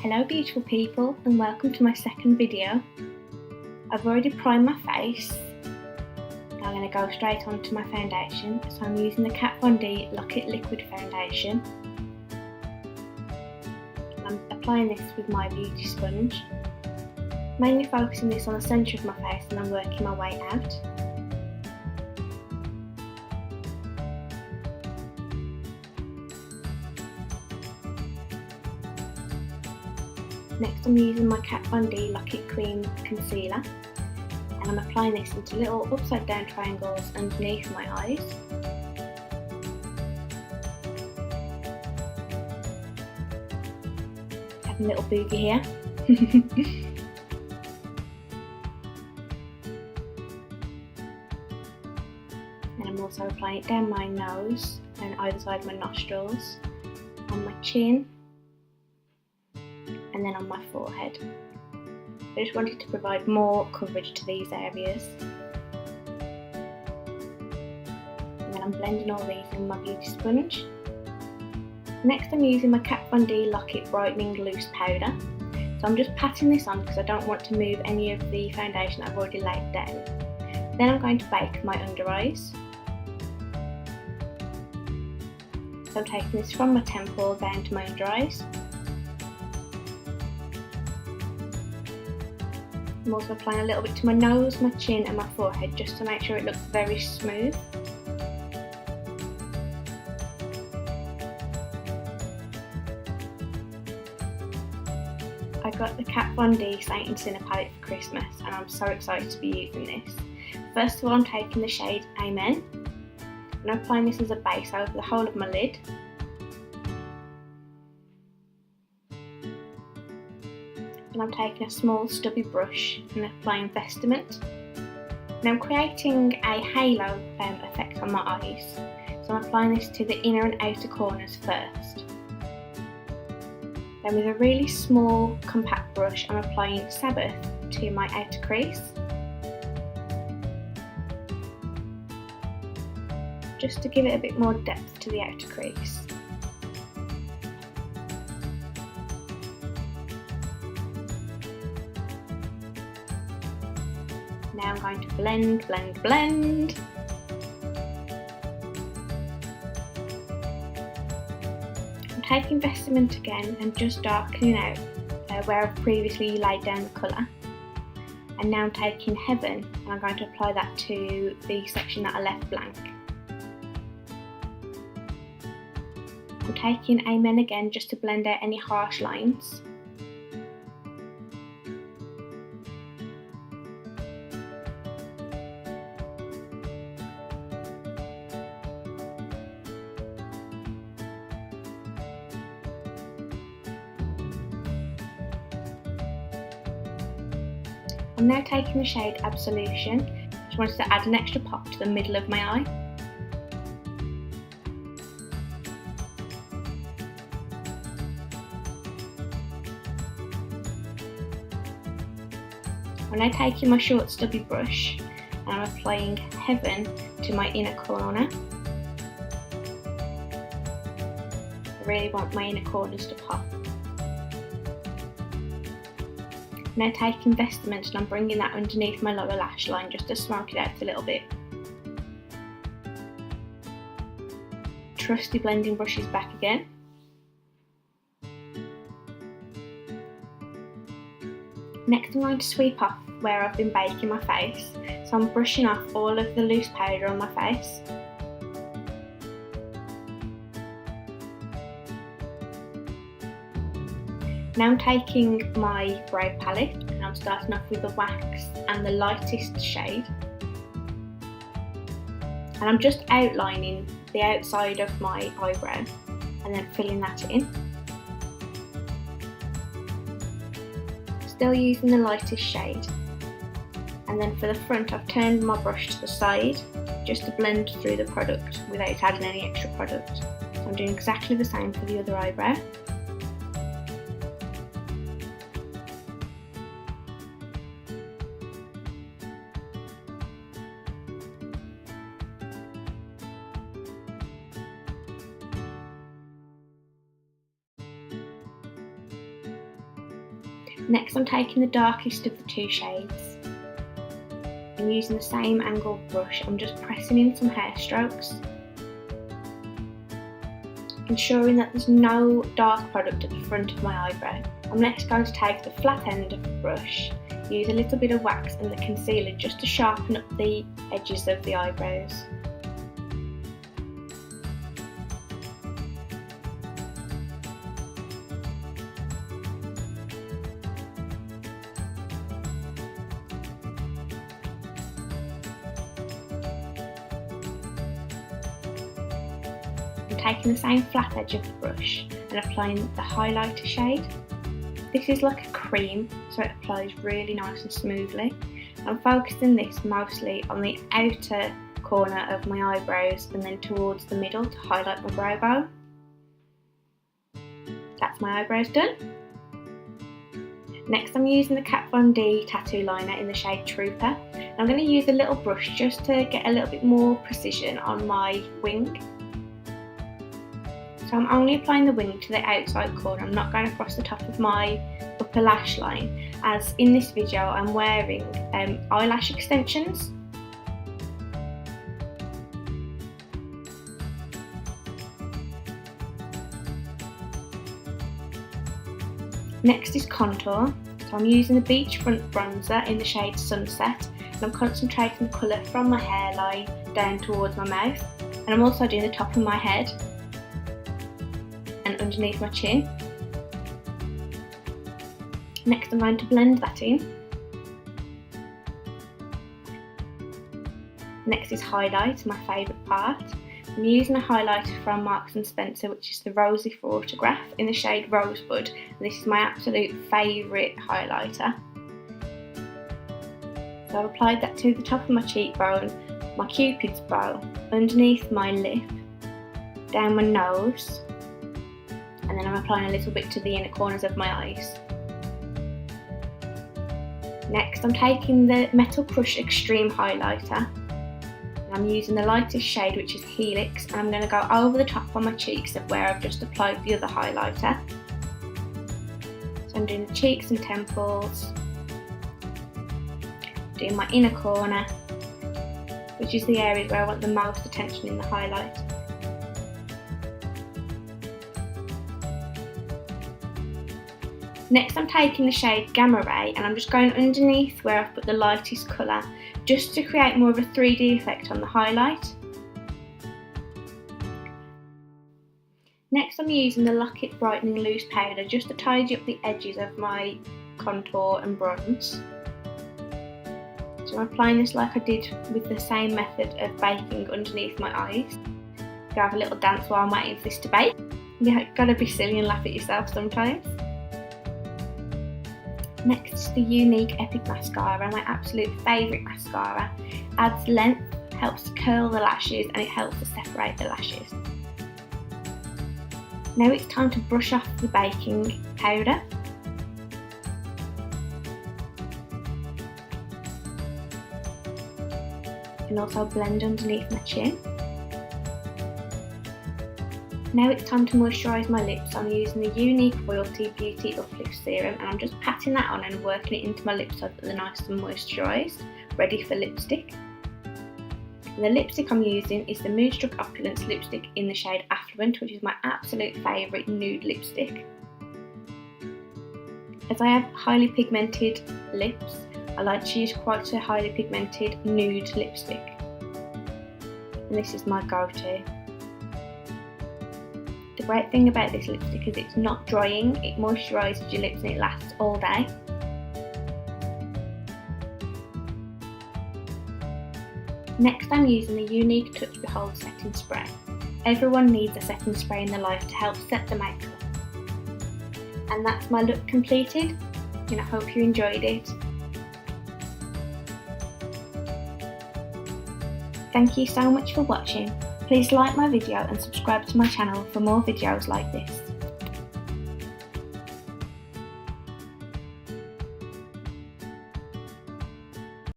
Hello beautiful people and welcome to my second video. I've already primed my face. Now I'm going to go straight on to my foundation. So I'm using the Kat Von D Lock It Liquid Foundation. I'm applying this with my beauty sponge. Mainly focusing this on the centre of my face and I'm working my way out. Next I'm using my Kat Von D Lock It Cream Concealer and I'm applying this into little upside down triangles underneath my eyes. I have a little boogie here. And I'm also applying it down my nose and either side of my nostrils, on my chin, and then on my forehead. I just wanted to provide more coverage to these areas. And then I'm blending all these in my beauty sponge. Next I'm using my Kat Von D Lock It Brightening Loose Powder. So I'm just patting this on because I don't want to move any of the foundation I've already laid down. Then I'm going to bake my under eyes. So I'm taking this from my temple down to my under eyes. I'm also applying a little bit to my nose, my chin and my forehead just to make sure it looks very smooth. I got the Kat Von D Saint and Sinner palette for Christmas and I'm so excited to be using this. First of all I'm taking the shade Amen and I'm applying this as a base over the whole of my lid. And I'm taking a small stubby brush and applying Vestament. Now I'm creating a halo effect on my eyes, so I'm applying this to the inner and outer corners first. Then with a really small compact brush I'm applying Sabbath to my outer crease. Just to give it a bit more depth to the outer crease. Now I'm going to blend, blend, blend. I'm taking Vestament again and just darkening out where I've previously laid down the colour. And now I'm taking Heaven and I'm going to apply that to the section that I left blank. I'm taking Amen again just to blend out any harsh lines. I'm now taking the shade Absolution. Just wanted to add an extra pop to the middle of my eye. I'm now taking my short stubby brush and I'm applying Heaven to my inner corner. I really want my inner corners to pop. Now taking Vestament and I'm bringing that underneath my lower lash line just to smoke it out a little bit. Trusty blending brush is back again. Next I'm going to sweep off where I've been baking my face. So I'm brushing off all of the loose powder on my face. Now I'm taking my brow palette and I'm starting off with the wax and the lightest shade. And I'm just outlining the outside of my eyebrow and then filling that in. Still using the lightest shade. And then for the front I've turned my brush to the side just to blend through the product without adding any extra product. So I'm doing exactly the same for the other eyebrow. Next I'm taking the darkest of the two shades and using the same angled brush, I'm just pressing in some hair strokes, ensuring that there's no dark product at the front of my eyebrow. I'm next going to take the flat end of the brush, use a little bit of wax and the concealer just to sharpen up the edges of the eyebrows. I'm taking the same flat edge of the brush and applying the highlighter shade. This is like a cream, so it applies really nice and smoothly. I'm focusing this mostly on the outer corner of my eyebrows and then towards the middle to highlight my brow bone. That's my eyebrows done. Next I'm using the Kat Von D tattoo liner in the shade Trooper. I'm going to use a little brush just to get a little bit more precision on my wing. So I'm only applying the wing to the outside corner, I'm not going across the top of my upper lash line, as in this video I'm wearing eyelash extensions. Next is contour, so I'm using the beachfront bronzer in the shade Sunset, and I'm concentrating the colour from my hairline down towards my mouth, and I'm also doing the top of my head and underneath my chin. Next I'm going to blend that in. Next is highlight, my favourite part. I'm using a highlighter from Marks & Spencer, which is the Rosy Photograph in the shade Rosebud, and this is my absolute favourite highlighter. So I've applied that to the top of my cheekbone, my cupid's bow, underneath my lip, down my nose, and then I'm applying a little bit to the inner corners of my eyes. Next I'm taking the Metal Crush Extreme Highlighter, and I'm using the lightest shade, which is Helix, and I'm going to go over the top on my cheeks of where I've just applied the other highlighter. So I'm doing the cheeks and temples, doing my inner corner, which is the areas where I want the most attention in the highlight. Next I'm taking the shade Gamma Ray and I'm just going underneath where I've put the lightest colour, just to create more of a 3D effect on the highlight. Next I'm using the Lock It Brightening Loose Powder just to tidy up the edges of my contour and bronze. So I'm applying this like I did with the same method of baking underneath my eyes. Go have a little dance while I'm waiting for this to bake. You gotta be silly and laugh at yourself sometimes. Next is the Younique Epic Mascara, my absolute favourite mascara. Adds length, helps to curl the lashes and it helps to separate the lashes. Now it's time to brush off the baking powder. And also blend underneath my chin. Now it's time to moisturise my lips. I'm using the Younique Royalty Beauty Uplift Serum and I'm just patting that on and working it into my lips so that they're nice and moisturised, ready for lipstick. And the lipstick I'm using is the Moonstruck Opulence lipstick in the shade Affluent, which is my absolute favourite nude lipstick. As I have highly pigmented lips, I like to use quite a highly pigmented nude lipstick. And this is my go-to. The great thing about this lipstick is it's not drying, it moisturises your lips and it lasts all day. Next I'm using the Younique Touch Behold Setting Spray. Everyone needs a setting spray in their life to help set the makeup. And that's my look completed, and I hope you enjoyed it. Thank you so much for watching. Please like my video and subscribe to my channel for more videos like this.